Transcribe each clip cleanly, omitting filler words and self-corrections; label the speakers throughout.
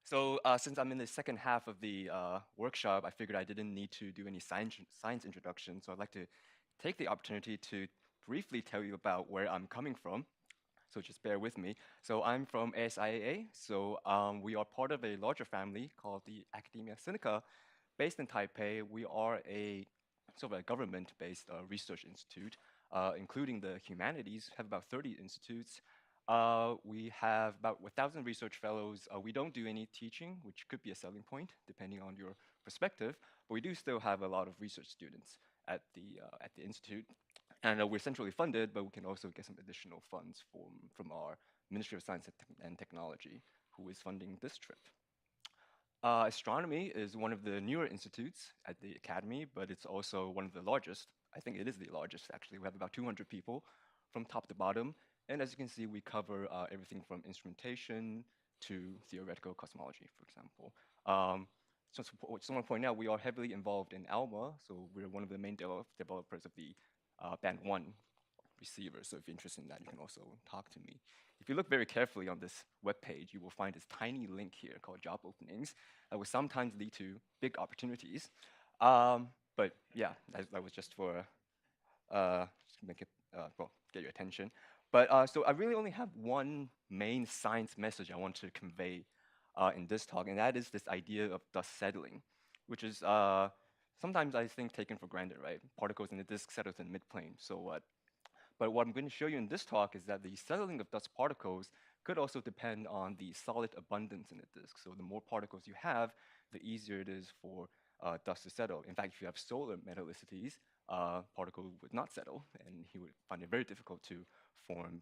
Speaker 1: Since I'm in the second half of the workshop, I figured I didn't need to do any science introduction. So I'd like to take the opportunity to briefly tell you about where I'm coming from. So just bear with me. So I'm from ASIAA. We are part of a larger family called the Academia Sinica, based in Taipei. We are a sort of a government-based research institute, including the humanities. Have about 30 institutes. We have about 1,000 research fellows. We don't do any teaching, which could be a selling point depending on your perspective. But we do still have a lot of research students at the institute, and we're centrally funded, but we can also get some additional funds from our Ministry of Science and Technology, who is funding this trip. Astronomy is one of the newer institutes at the academy, but it's also one of the largest. I think it is the largest, actually. We have about 200 people from top to bottom. And as you can see, we cover everything from instrumentation to theoretical cosmology, for example. Just want to point out, we are heavily involved in ALMA, so we're one of the main developers of the Band 1 receiver. So if you're interested in that, you can also talk to me. If you look very carefully on this web page, you will find this tiny link here called job openings that will sometimes lead to big opportunities. But yeah, that was just for just to make it well, get your attention. So I really only have one main science message I want to convey in this talk, and that is this idea of dust settling, which is sometimes I think taken for granted, right? Particles in the disk settles in midplane, so what? But what I'm going to show you in this talk is that the settling of dust particles could also depend on the solid abundance in the disk. So the more particles you have, the easier it is for dust to settle. In fact, if you have solar metallicities, particles would not settle, and he would find it very difficult to form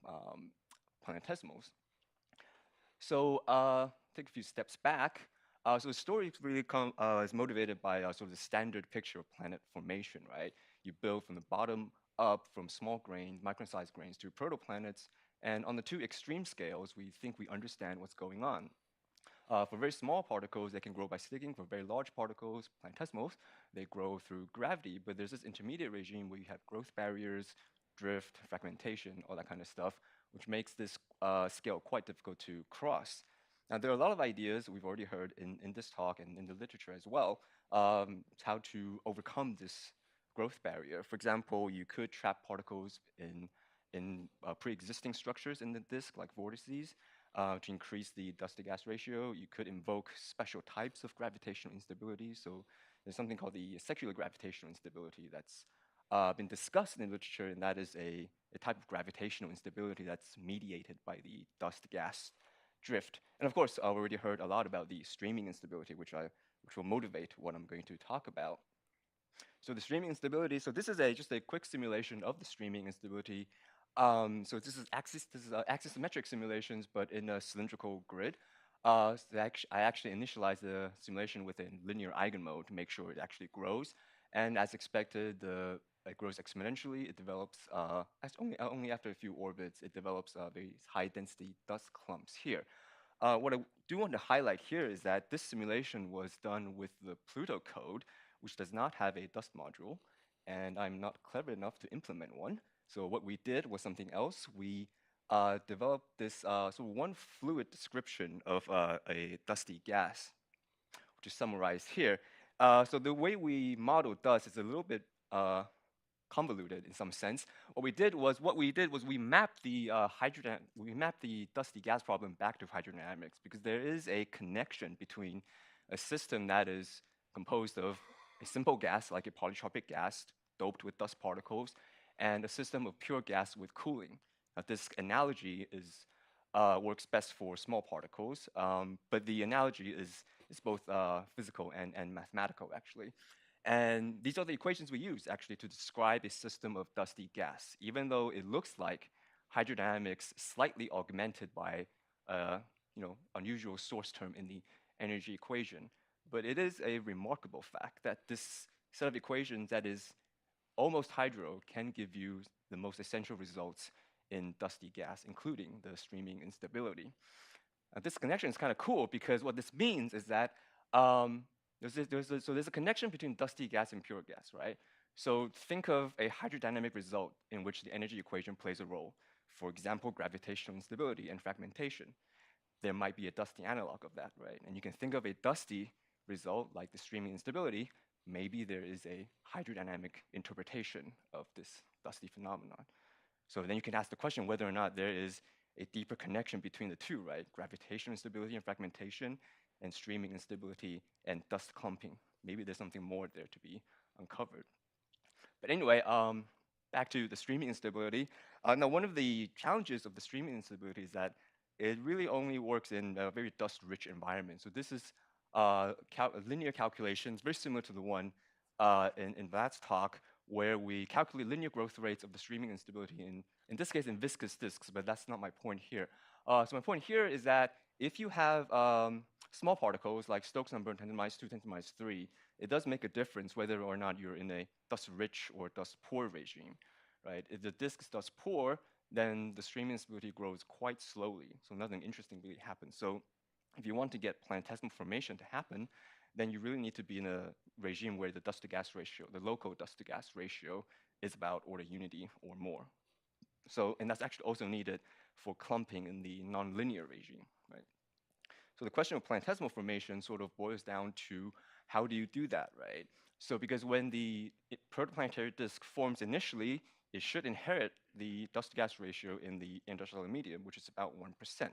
Speaker 1: planetesimals. So take a few steps back. So the story really is motivated by sort of the standard picture of planet formation, right? You build from the bottom up, from small grains, micron-sized grains, to protoplanets. And on the two extreme scales, we think we understand what's going on. For very small particles, they can grow by sticking. For very large particles, planetesimals, they grow through gravity. But there's this intermediate regime where you have growth barriers, drift, fragmentation, all that kind of stuff, which makes this scale quite difficult to cross. Now, there are a lot of ideas we've already heard in this talk and in the literature as well, how to overcome this growth barrier. For example, you could trap particles in pre-existing structures in the disk, like vortices, to increase the dust-to-gas ratio. You could invoke special types of gravitational instability. So there's something called the secular gravitational instability that's been discussed in the literature, and that is a type of gravitational instability that's mediated by the dust-gas drift. And of course, we already heard a lot about the streaming instability, which will motivate what I'm going to talk about. So the streaming instability, so this is just a quick simulation of the streaming instability. So this is axisymmetric simulations, but in a cylindrical grid. I actually initialized the simulation with a linear eigenmode to make sure it actually grows. And as expected, it grows exponentially. It develops, only after a few orbits, it develops very high density dust clumps here. What I do want to highlight here is that this simulation was done with the Pluto code, which does not have a dust module, and I'm not clever enough to implement one. So what we did was something else. We developed this sort of one fluid description of a dusty gas, which is summarized here. So the way we model dust is a little bit convoluted in some sense. What we did was we mapped the dusty gas problem back to hydrodynamics, because there is a connection between a system that is composed of a simple gas, like a polytropic gas doped with dust particles, and a system of pure gas with cooling. Now, this analogy works best for small particles, but the analogy is both physical and mathematical, actually. And these are the equations we use, actually, to describe a system of dusty gas, even though it looks like hydrodynamics slightly augmented by unusual source term in the energy equation. But it is a remarkable fact that this set of equations that is almost hydro can give you the most essential results in dusty gas, including the streaming instability. This connection is kind of cool, because what this means is that there's a connection between dusty gas and pure gas, right? So think of a hydrodynamic result in which the energy equation plays a role. For example, gravitational instability and fragmentation. there might be a dusty analog of that, right? And you can think of a dusty result like the streaming instability. Maybe there is a hydrodynamic interpretation of this dusty phenomenon. So then you can ask the question whether or not there is a deeper connection between the two, right? Gravitational instability and fragmentation, and streaming instability and dust clumping. Maybe there's something more there to be uncovered. But anyway, back to the streaming instability. Now, one of the challenges of the streaming instability is that it really only works in a very dust-rich environment. So this is linear calculations, very similar to the one in Vlad's talk, where we calculate linear growth rates of the streaming instability in this case, in viscous disks, but that's not my point here. So my point here is that if you have small particles like Stokes number 10 to the minus 2, 10 to the minus 3, it does make a difference whether or not you're in a dust-rich or dust-poor regime, right? If the disk is dust-poor, then the streaming instability grows quite slowly, so nothing interesting really happens. So if you want to get planetesimal formation to happen, then you really need to be in a regime where the dust-to-gas ratio, the local dust-to-gas ratio, is about order unity or more. So, and that's actually also needed for clumping in the nonlinear regime, right? So the question of planetesimal formation sort of boils down to how do you do that, right? So because when the protoplanetary disk forms initially, it should inherit the dust-to-gas ratio in the interstellar medium, which is about 1%.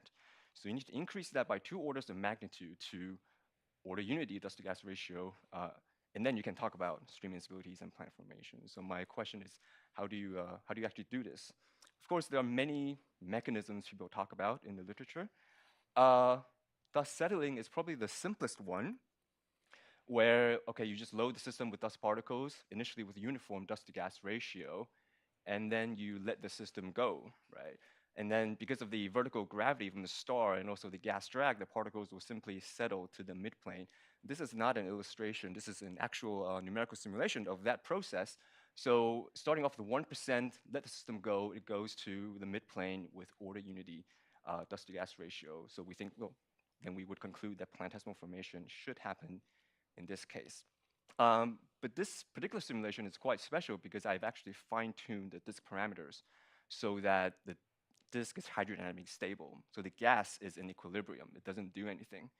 Speaker 1: So you need to increase that by 2 orders of magnitude to order unity dust-to-gas ratio, and then you can talk about streaming instabilities and planet formation. So my question is, how do you actually do this? Of course, there are many mechanisms people talk about in the literature. Dust settling is probably the simplest one, where, okay, you just load the system with dust particles, initially with uniform dust-to-gas ratio, and then you let the system go, right? And then because of the vertical gravity from the star and also the gas drag, the particles will simply settle to the midplane. This is not an illustration. This is an actual numerical simulation of that process. So starting off with 1%, let the system go, it goes to the midplane with order unity dust-to-gas ratio. So we think, well, then we would conclude that planetesimal formation should happen in this case. But this particular simulation is quite special because I've actually fine-tuned the disk parameters so that the disk is hydrodynamically stable. So the gas is in equilibrium. It doesn't do anything.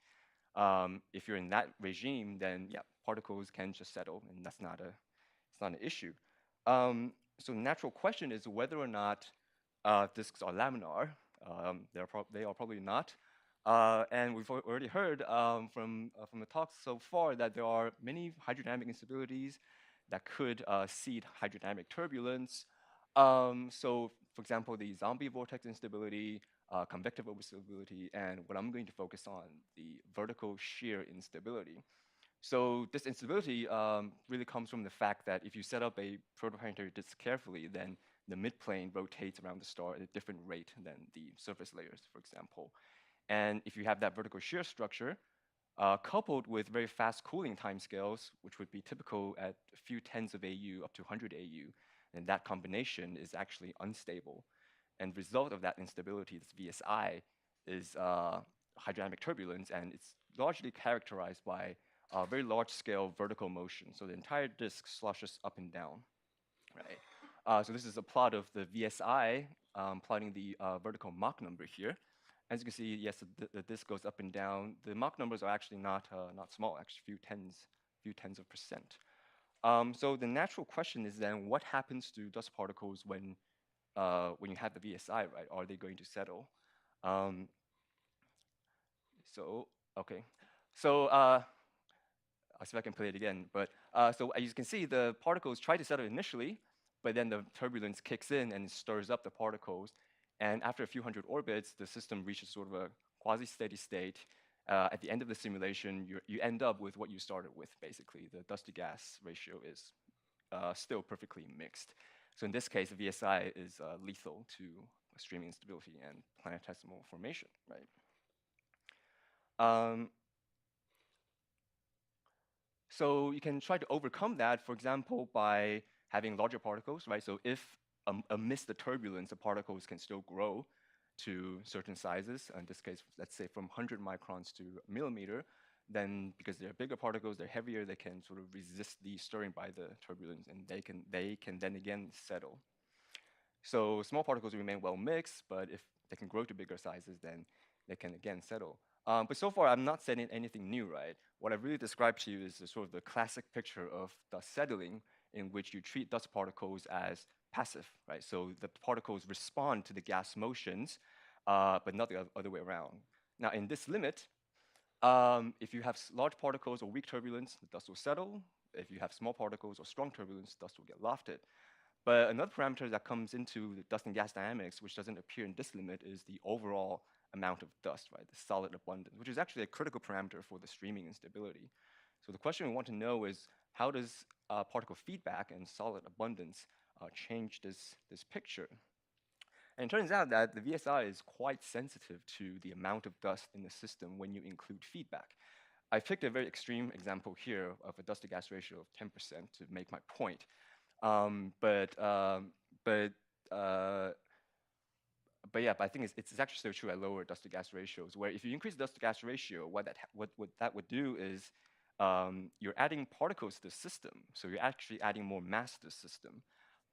Speaker 1: If you're in that regime, then yeah, particles can just settle, and it's not an issue. So the natural question is whether or not disks are laminar. They are probably not. And we've already heard from the talks so far that there are many hydrodynamic instabilities that could seed hydrodynamic turbulence. So, for example, the zombie vortex instability, convective overstability, and what I'm going to focus on, the vertical shear instability. So this instability really comes from the fact that if you set up a protoplanetary disk carefully, then the midplane rotates around the star at a different rate than the surface layers, for example. And if you have that vertical shear structure, coupled with very fast cooling timescales, which would be typical at a few tens of AU up to 100 AU, then that combination is actually unstable. And the result of that instability, this VSI, is hydrodynamic turbulence, and it's largely characterized by very large-scale vertical motion. So the entire disk sloshes up and down, right? So this is a plot of the VSI, plotting the vertical Mach number here. As you can see, yes, the disk goes up and down. The Mach numbers are actually not small, actually few tens of percent. So the natural question is then, what happens to dust particles when you have the VSI, right? Are they going to settle? So, okay. So I'll see if I can play it again. But so as you can see, the particles try to settle initially, but then the turbulence kicks in and stirs up the particles. And after a few hundred orbits, the system reaches sort of a quasi-steady state. At the end of the simulation, you end up with what you started with, basically. The dust-to-gas ratio is still perfectly mixed. So in this case, VSI is lethal to streaming instability and planetesimal formation, right? So you can try to overcome that, for example, by having larger particles, right? So if amidst the turbulence, the particles can still grow to certain sizes. In this case, let's say from 100 microns to a millimeter, then because they're bigger particles, they're heavier, they can sort of resist the stirring by the turbulence, and they can then again settle. So small particles remain well mixed, but if they can grow to bigger sizes, then they can again settle. But so far, I'm not saying anything new, right? What I've really described to you is the sort of the classic picture of dust settling, in which you treat dust particles as passive, right? So the particles respond to the gas motions, but not the other way around. Now, in this limit, if you have large particles or weak turbulence, the dust will settle. If you have small particles or strong turbulence, dust will get lofted. But another parameter that comes into the dust and gas dynamics, which doesn't appear in this limit, is the overall amount of dust, right? The solid abundance, which is actually a critical parameter for the streaming instability. So the question we want to know is, how does particle feedback and solid abundance change this picture? And it turns out that the VSI is quite sensitive to the amount of dust in the system when you include feedback. I picked a very extreme example here of a dust to gas ratio of 10% to make my point. Um, but um, but uh, but yeah, but I think it's actually so true at lower dust to gas ratios. Where if you increase dust to gas ratio, what that would do is you're adding particles to the system, so you're actually adding more mass to the system,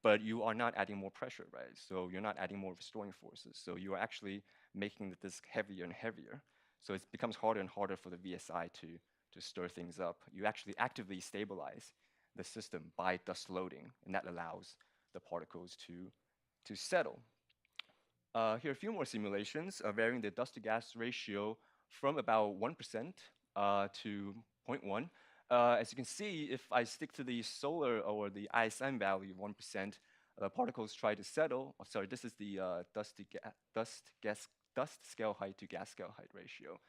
Speaker 1: but you are not adding more pressure, right? So you're not adding more restoring forces. So you are actually making the disk heavier and heavier. So it becomes harder and harder for the VSI to stir things up. You actually actively stabilize the system by dust loading, and that allows the particles to settle. Here are a few more simulations varying the dust to gas ratio from about 1% to zero point 0.1. As you can see, if I stick to the solar or the ISM value of 1%, particles try to settle. Oh, sorry, this is the dust scale height to gas scale height ratio.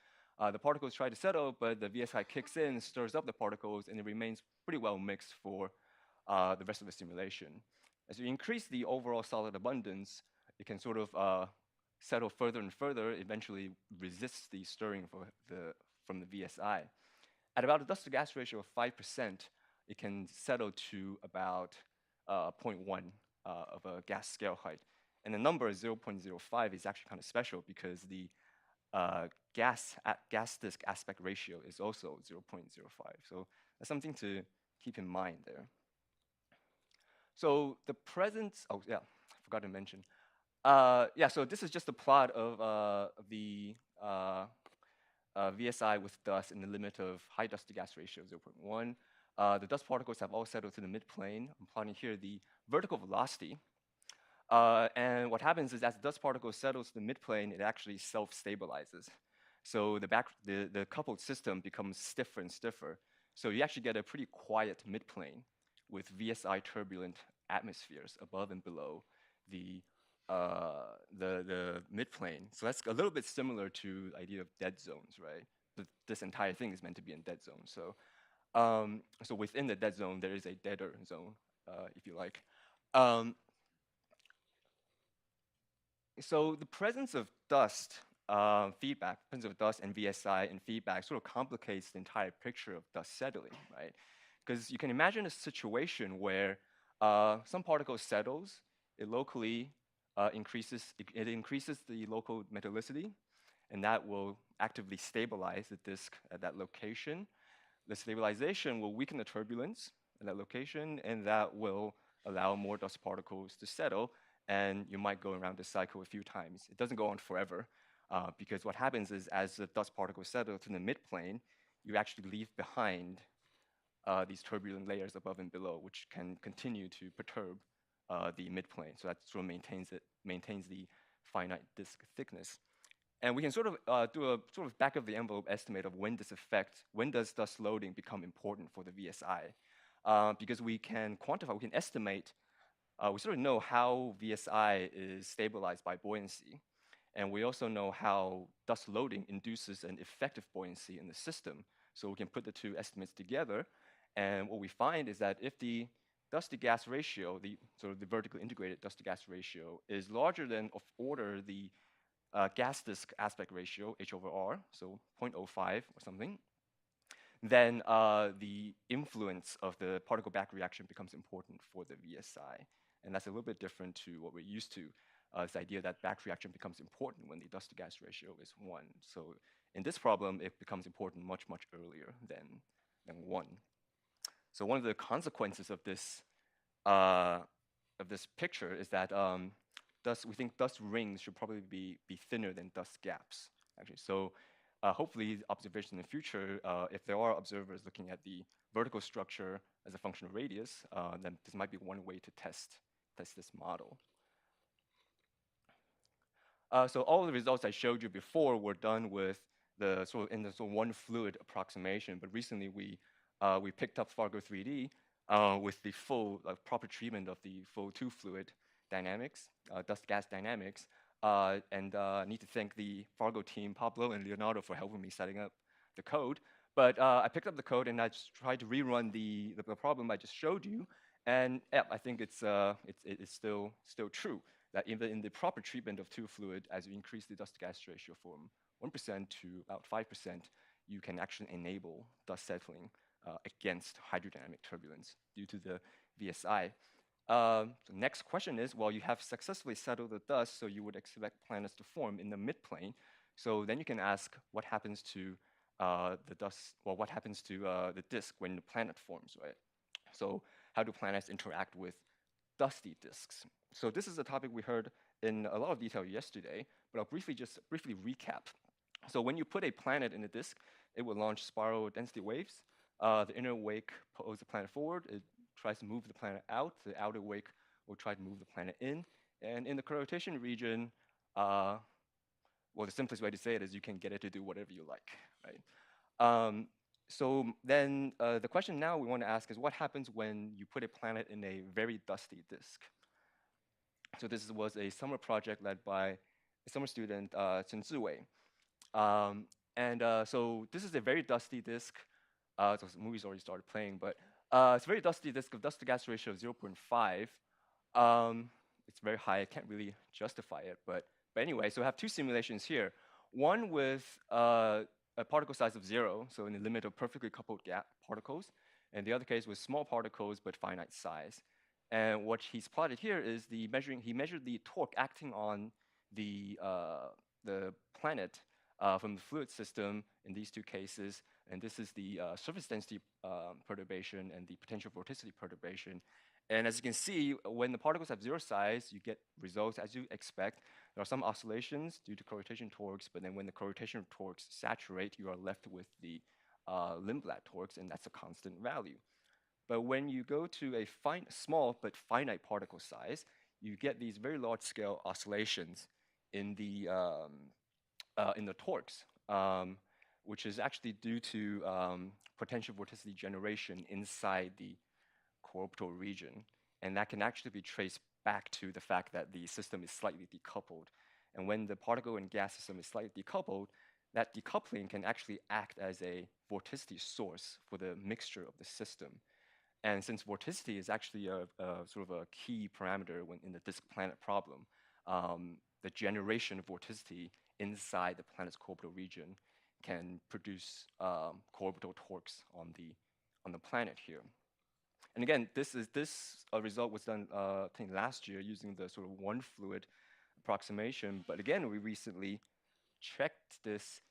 Speaker 1: The particles try to settle, but the VSI kicks in, stirs up the particles, and it remains pretty well mixed for the rest of the simulation. As you increase the overall solid abundance, it can sort of settle further and further, eventually resists the stirring from the VSI. At about a dust to gas ratio of 5%, it can settle to about zero point 0.1 of a gas scale height. And the number 0.05 is actually kind of special because the gas disk aspect ratio is also 0.05. So that's something to keep in mind there. So the presence, oh yeah, I forgot to mention. Yeah, so this is just a plot of the VSI with dust in the limit of high dust to gas ratio 0.1. The dust particles have all settled to the midplane. I'm plotting here the vertical velocity. And what happens is as the dust particle settles to the midplane, it actually self-stabilizes. So the coupled system becomes stiffer and stiffer. So you actually get a pretty quiet midplane with VSI turbulent atmospheres above and below the midplane. So that's a little bit similar to the idea of dead zones, right? This entire thing is meant to be in dead zone. So within the dead zone, there is a deader zone, if you like. Um, so the presence of dust feedback, presence of dust and VSI and feedback sort of complicates the entire picture of dust settling, right? Because you can imagine a situation where some particle settles, it locally it increases the local metallicity, and that will actively stabilize the disk at that location. The stabilization will weaken the turbulence at that location, and that will allow more dust particles to settle, and you might go around this cycle a few times. It doesn't go on forever, because what happens is as the dust particles settle to the midplane, you actually leave behind these turbulent layers above and below, which can continue to perturb the midplane. So that sort of maintains the finite disk thickness. And we can sort of do a sort of back of the envelope estimate of when does dust loading become important for the VSI? Because we can quantify, we can estimate, we sort of know how VSI is stabilized by buoyancy. And we also know how dust loading induces an effective buoyancy in the system. So we can put the two estimates together. And what we find is that if the dust to gas ratio, the sort of the vertically integrated dust to gas ratio, is larger than of order the gas disk aspect ratio, H over R, so 0.05 or something, then the influence of the particle back reaction becomes important for the VSI. And that's a little bit different to what we're used to, this idea that back reaction becomes important when the dust to gas ratio is 1. So in this problem, it becomes important much, much earlier than 1. So one of the consequences uh, of this picture is that we think dust rings should probably be thinner than dust gaps. actually. So hopefully, observations in the future, if there are observers looking at the vertical structure as a function of radius, then this might be one way to test this model. So all the results I showed you before were done with the sort of in the sort of one fluid approximation, but recently we picked up Fargo 3D with the full proper treatment of the full two fluid dynamics, dust gas dynamics, and need to thank the Fargo team, Pablo and Leonardo, for helping me setting up the code. But I picked up the code and I just tried to rerun the problem I just showed you, and yeah, I think it's still true that even in the proper treatment of two fluid, as you increase the dust-gas ratio from 1% to about 5%, you can actually enable dust settling against hydrodynamic turbulence due to the VSI. The next question is, well, you have successfully settled the dust, so you would expect planets to form in the midplane. So then you can ask what happens to the dust, well, what happens to the disk when the planet forms, right? So how do planets interact with dusty disks? So this is a topic we heard in a lot of detail yesterday, but I'll briefly recap. So when you put a planet in a disk, it will launch spiral density waves. The inner wake pulls the planet forward. It tries to move the planet out. The outer wake will try to move the planet in. And in the rotation region, well, the simplest way to say it is you can get it to do whatever you like, right? So then the question now we want to ask is what happens when you put a planet in a very dusty disk? So this was a summer project led by a summer student, Chen Ziwei. Um, so this is a very dusty disk. So the movie's already started playing, but it's a very dusty disk of dust to gas ratio of 0.5. It's very high. I can't really justify it, but anyway, so I have two simulations here. One with a particle size of 0, so in the limit of perfectly coupled particles, and the other case with small particles but finite size. And what he's plotted here is he measured the torque acting on the planet from the fluid system in these two cases, and this is the surface density perturbation and the potential vorticity perturbation. And as you can see, when the particles have 0 size, you get results as you expect. There are some oscillations due to corrotation torques, but then when the corrotation torques saturate, you are left with the Lindblad torques, and that's a constant value. But when you go to a small but finite particle size, you get these very large-scale oscillations in the torques, which is actually due to potential vorticity generation inside the co-orbital region. And that can actually be traced back to the fact that the system is slightly decoupled. And when the particle and gas system is slightly decoupled, that decoupling can actually act as a vorticity source for the mixture of the system. And since vorticity is actually a sort of a key parameter in the disk planet problem, the generation of vorticity inside the planet's co-orbital region can produce co-orbital torques on the planet here. And again, this result was done I think last year using the sort of one fluid approximation. But again, we recently checked this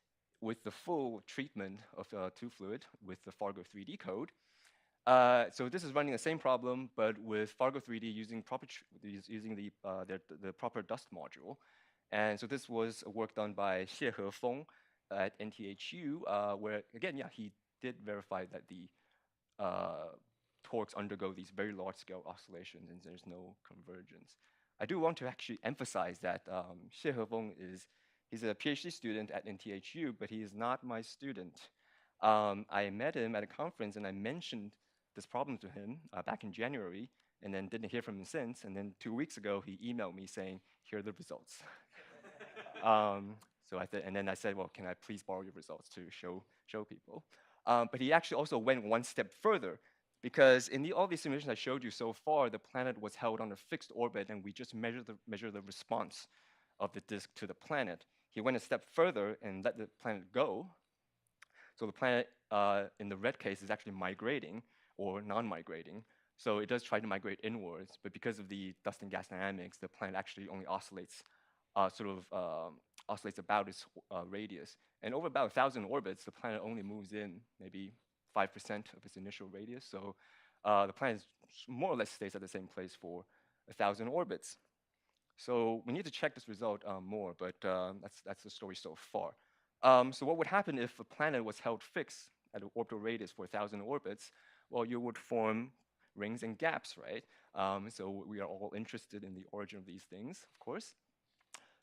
Speaker 1: with the full treatment of two fluid with the Fargo 3D code. So this is running the same problem, but with Fargo 3D using the proper dust module. And so this was work done by Xie Hefeng at NTHU, where again, yeah, he did verify that the torques undergo these very large-scale oscillations, and there's no convergence. I do want to actually emphasize that Xie Hefeng he's a PhD student at NTHU, but he is not my student. I met him at a conference, and I mentioned this problem to him back in January, and then didn't hear from him since. And then 2 weeks ago, he emailed me saying, "Here are the results." And then I said, "Well, can I please borrow your results to show people?" But he actually also went one step further, because in all these simulations I showed you so far, the planet was held on a fixed orbit, and we just measure the response of the disk to the planet. He went a step further and let the planet go. So the planet, in the red case, is actually migrating or non-migrating. So it does try to migrate inwards, but because of the dust and gas dynamics, the planet actually only oscillates about its radius. And over about 1,000 orbits, the planet only moves in maybe 5% of its initial radius. So the planet more or less stays at the same place for 1,000 orbits. So we need to check this result more, but that's the story so far. So what would happen if a planet was held fixed at an orbital radius for 1,000 orbits? Well, you would form rings and gaps, right? So we are all interested in the origin of these things, of course.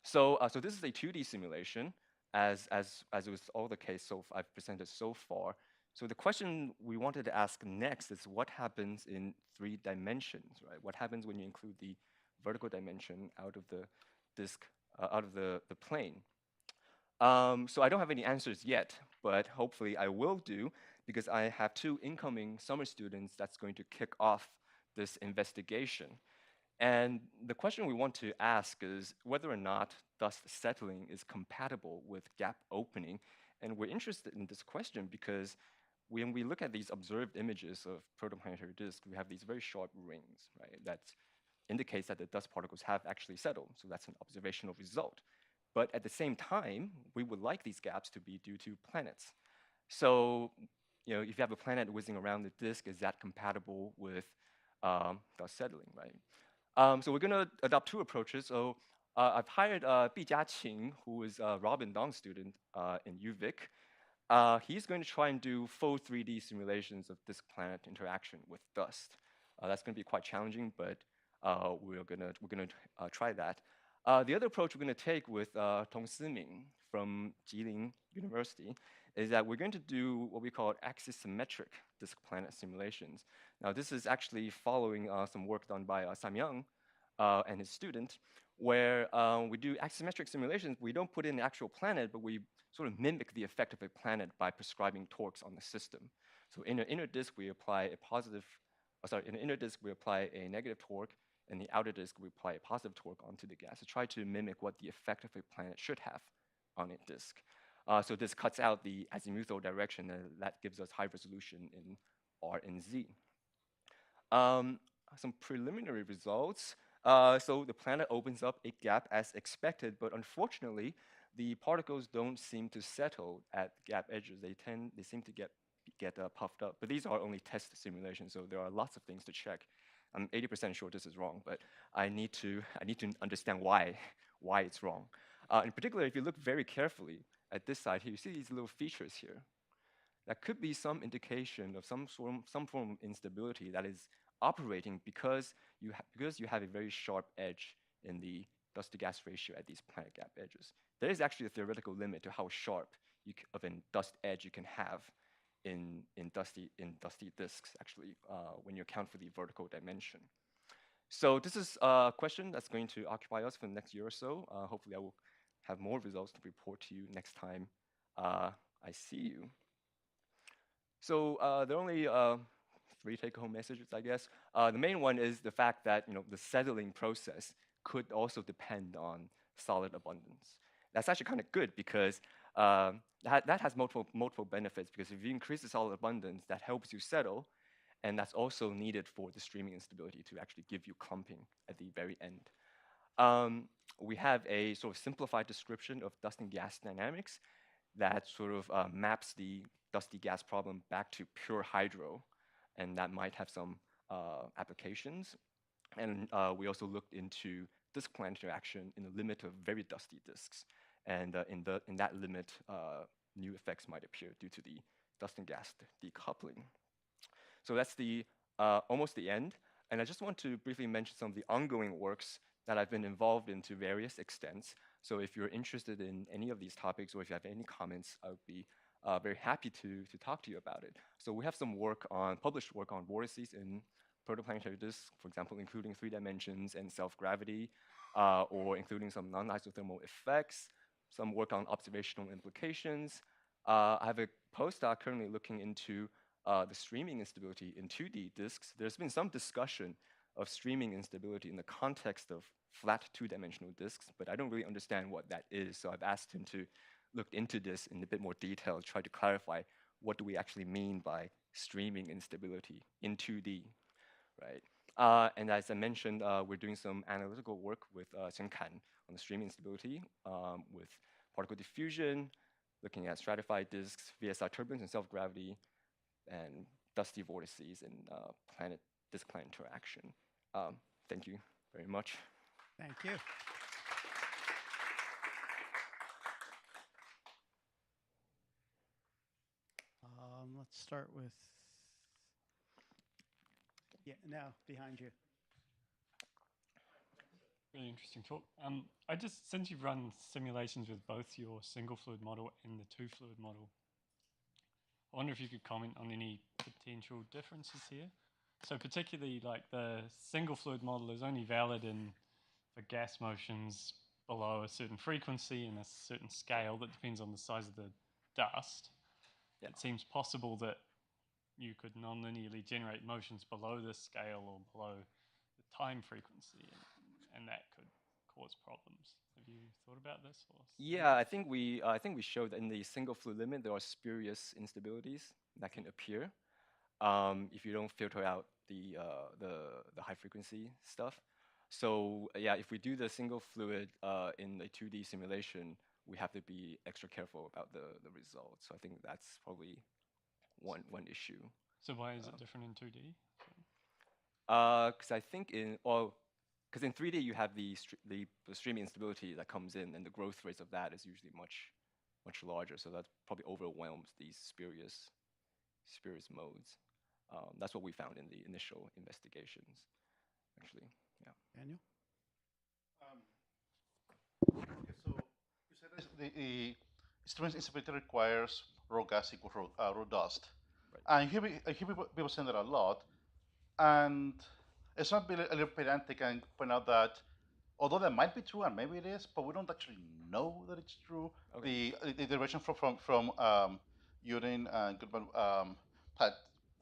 Speaker 1: So this is a 2D simulation, as was all the case I've presented so far. So the question we wanted to ask next is what happens in 3 dimensions, right? What happens when you include the vertical dimension out of the disk, out of the plane? So I don't have any answers yet, but hopefully I will do because I have 2 incoming summer students that's going to kick off this investigation. And the question we want to ask is whether or not dust settling is compatible with gap opening. And we're interested in this question because when we look at these observed images of protoplanetary disks, we have these very sharp rings, right? That indicates that the dust particles have actually settled. So that's an observational result. But at the same time, we would like these gaps to be due to planets. So, if you have a planet whizzing around the disk, is that compatible with dust settling, right? So we're going to adopt 2 approaches. So I've hired Bi Jiaqing, who is a Robin Dong student in UVic. He's going to try and do full 3D simulations of disk planet interaction with dust. That's going to be quite challenging, but we're gonna try that. The other approach we're going to take with Tong Siming from Jilin University is that we're going to do what we call axisymmetric disk planet simulations. Now, this is actually following some work done by Samyang and his student, where we do axisymmetric simulations. We don't put in the actual planet, but we sort of mimic the effect of a planet by prescribing torques on the system. So in an inner disk, we apply a positive, in an inner disk, we apply a negative torque. In the outer disk, we apply a positive torque onto the gas to try to mimic what the effect of a planet should have on a disk. So this cuts out the azimuthal direction, and that gives us high resolution in R and Z. Um, some preliminary results. So the planet opens up a gap as expected, but unfortunately, the particles don't seem to settle at gap edges. They seem to get puffed up. But these are only test simulations, so there are lots of things to check. I'm 80% sure this is wrong, but I need to understand why it's wrong. In particular, if you look very carefully at this side here, you see these little features here. That could be some indication of some form of instability that is operating because you have a very sharp edge in the dust to gas ratio at these planet gap edges. There is actually a theoretical limit to how sharp of a dust edge you can have in dusty disks, actually, when you account for the vertical dimension. So this is a question that's going to occupy us for the next year or so. Hopefully, I will have more results to report to you next time I see you. So there are only 3 take-home messages, I guess. The main one is the fact that the settling process could also depend on solid abundance. That's actually kind of good because that has multiple benefits. Because if you increase the solid abundance, that helps you settle, and that's also needed for the streaming instability to actually give you clumping at the very end. We have a sort of simplified description of dust and gas dynamics that sort of maps the dusty gas problem back to pure hydro, and that might have some applications. And we also looked into disk planet interaction in the limit of very dusty disks, and in that limit, new effects might appear due to the dust and gas decoupling. So that's almost the end. And I just want to briefly mention some of the ongoing works that I've been involved in to various extents. So if you're interested in any of these topics, or if you have any comments, I would be very happy to talk to you about it. So we have some published work on vortices in protoplanetary disks, for example, including 3 dimensions and self-gravity, or including some non-isothermal effects, some work on observational implications. I have a postdoc currently looking into the streaming instability in 2D disks. There's been some discussion of streaming instability in the context of flat 2-dimensional disks, but I don't really understand what that is. So I've asked him to look into this in a bit more detail, try to clarify what do we actually mean by streaming instability in 2D, right? And as I mentioned, we're doing some analytical work with Chen Kan on the streaming instability with particle diffusion, looking at stratified disks, VSR turbulence and self-gravity, and dusty vortices and disk-planet interaction. Thank you very much.
Speaker 2: Thank you. Let's start with, yeah, now behind you.
Speaker 3: Really interesting talk. I just, since you've run simulations with both your single fluid model and the two fluid model, I wonder if you could comment on any potential differences here. So particularly like the single fluid model is only valid in for gas motions below a certain frequency and a certain scale that depends on the size of the dust.
Speaker 1: Yeah.
Speaker 3: It seems possible that you could non-linearly generate motions below this scale or below the time frequency, and that could cause problems. Have you thought about this? Or
Speaker 1: Yeah, I think we showed that in the single fluid limit there are spurious instabilities that can appear if you don't filter out the high frequency stuff. So yeah, if we do the single fluid in a 2D simulation, we have to be extra careful about the results. So I think that's probably one issue.
Speaker 3: so why is it
Speaker 1: Um,
Speaker 3: different in 2D?
Speaker 1: Because I think in well, because in 3D you have the streaming instability that comes in, and the growth rates of that is usually much larger. So that probably overwhelms these spurious modes. That's what we found in the initial investigations, actually. Yeah.
Speaker 2: Daniel?
Speaker 4: Um, okay, so you said the instrument instability requires raw gas equals raw dust.
Speaker 1: Right.
Speaker 4: And I hear people saying that a lot. And it's not a little pedantic and point out that although that might be true and maybe it is, but we don't actually know that it's true.
Speaker 1: Okay.
Speaker 4: The derivation from Urin and Goodman had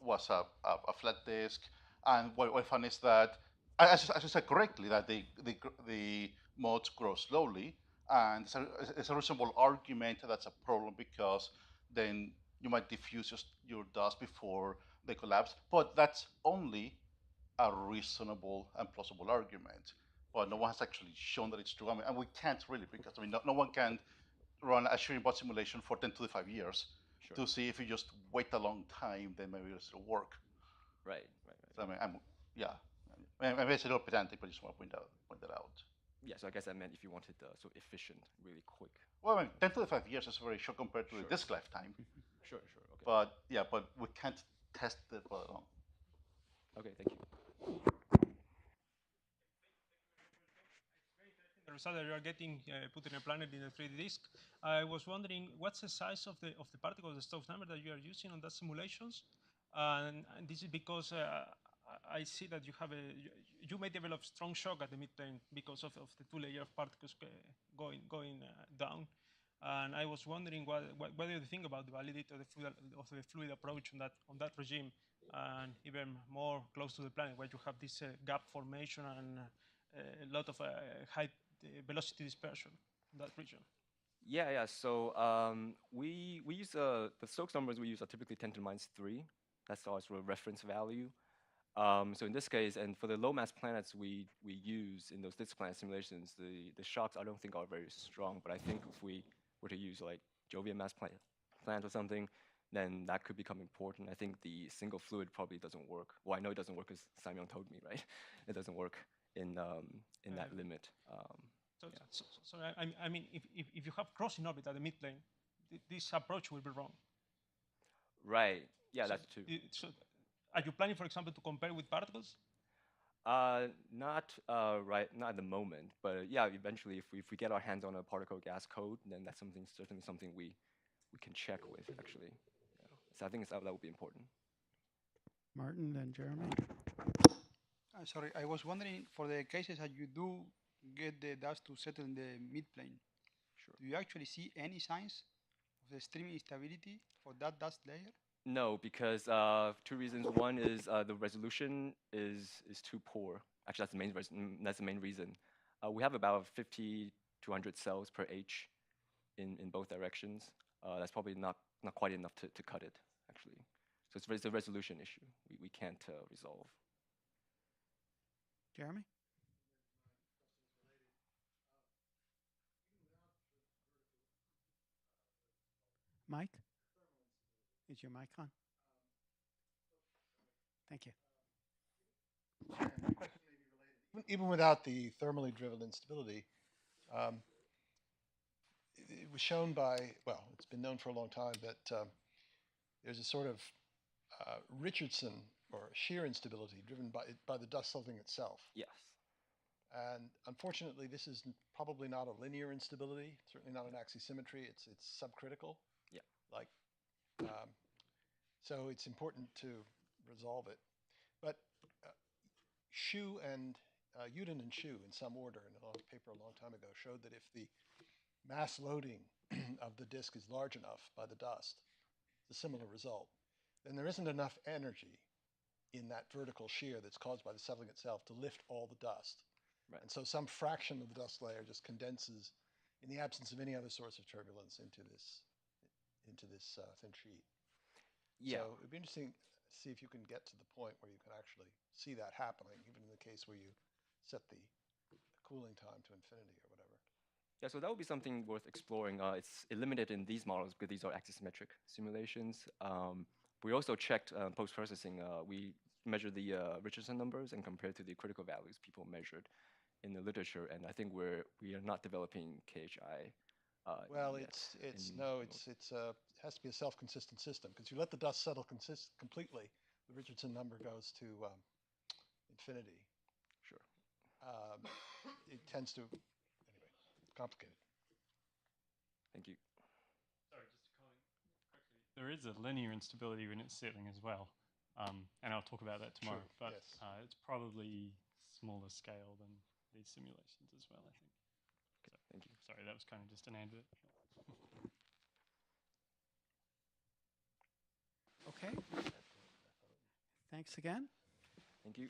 Speaker 4: was a flat disk, and what I found is that, as you said correctly, that the modes grow slowly, and it's a reasonable argument that that's a problem because then you might diffuse your dust before they collapse. But that's only a reasonable and plausible argument. But no one has actually shown that it's true. I mean, and we can't really because no one can run a shooting bot simulation for 10 to the 5 years
Speaker 1: Sure.
Speaker 4: to see if you just wait a long time, then maybe it'll work.
Speaker 1: Right. Right.
Speaker 4: So I
Speaker 1: Right.
Speaker 4: mean, yeah, maybe it's a little pedantic, but I just want to point that out.
Speaker 1: Yeah. So I guess I meant if you wanted so efficient, really quick.
Speaker 4: Well, I mean, 10 to the 5 years is very short compared to the
Speaker 1: Sure.
Speaker 4: disk lifetime.
Speaker 1: Sure. Sure. Okay.
Speaker 4: But yeah, but we can't test it for that long.
Speaker 1: Okay. Thank you.
Speaker 5: The result that you are getting putting a planet in a 3D disk. I was wondering what's the size of the particle, the Stokes number that you are using on that simulations, and this is because I see that you may develop strong shock at the midplane because of the two layer of particles going down. And I was wondering what do you think about the validity of the fluid approach on that regime, and even more close to the planet where you have this gap formation and a lot of high velocity dispersion in that region.
Speaker 1: Yeah. Yeah. So we use the Stokes numbers we use are typically 10 to the minus 3. That's our sort of reference value. So in this case, and for the low mass planets we use in those disk planet simulations, the shocks I don't think are very strong. But I think if we were to use like Jovian mass planet or something, then that could become important. I think the single fluid probably doesn't work. Well, I know it doesn't work because Simon told me, right? It doesn't work in that limit.
Speaker 5: So,
Speaker 1: Yeah.
Speaker 5: I mean, if you have crossing orbit at the midplane, this approach will be wrong.
Speaker 1: Right. Yeah,
Speaker 5: So,
Speaker 1: that's true.
Speaker 5: so are you planning, for example, to compare with particles?
Speaker 1: Not at the moment, but yeah, eventually, if we get our hands on a particle gas code, then that's certainly something we can check with actually. Yeah. So I think that would be important.
Speaker 2: Martin, then Jeremy.
Speaker 6: Sorry, I was wondering for the cases that you do get the dust to settle in the midplane,
Speaker 1: Sure.
Speaker 6: do you actually see any signs of the streaming instability for that dust layer?
Speaker 1: No, because two reasons. One is the resolution is too poor. Actually, that's the main reason. We have about 50 to 100 cells per H in both directions. That's probably not quite enough to cut it actually. So it's a resolution issue. We can't resolve.
Speaker 2: Jeremy? Mike? Is your mic on? Thank you.
Speaker 7: Even without the thermally driven instability, um, it was shown by, well, it's been known for a long time that there's a sort of Richardson or shear instability driven by the dust settling itself.
Speaker 1: Yes.
Speaker 7: And unfortunately, this is probably not a linear instability, certainly not an axisymmetry. It's subcritical.
Speaker 1: Yeah.
Speaker 7: Like, so it's important to resolve it. But Shu and Yudin and Shu, in some order, in a paper a long time ago, showed that if the mass loading of the disk is large enough by the dust, it's a similar result. Then there isn't enough energy in that vertical shear that's caused by the settling itself to lift all the dust.
Speaker 1: Right.
Speaker 7: And so some fraction of the dust layer just condenses in the absence of any other source of turbulence into this thin sheet.
Speaker 1: Yeah.
Speaker 7: So it'd be interesting to see if you can get to the point where you can actually see that happening, even in the case where you set the cooling time to infinity or whatever.
Speaker 1: Yeah, so that would be something worth exploring. It's limited in these models because these are axisymmetric simulations. We also checked post-processing. We measured the Richardson numbers and compared to the critical values people measured in the literature, and I think we are not developing KHI.
Speaker 7: Well,
Speaker 1: yet
Speaker 7: it has to be a self-consistent system because you let the dust settle completely, the Richardson number goes to infinity.
Speaker 1: Sure.
Speaker 7: It tends to, anyway, complicated.
Speaker 1: Thank you.
Speaker 3: Sorry, just to comment quickly. There is a linear instability when it's settling as well, and I'll talk about that tomorrow.
Speaker 7: True,
Speaker 3: But
Speaker 7: yes.
Speaker 3: it's probably smaller scale than these simulations as well, I think. So,
Speaker 1: Thank you.
Speaker 3: sorry, that was kind of just an advert.
Speaker 2: Okay. Thanks again.
Speaker 1: Thank you.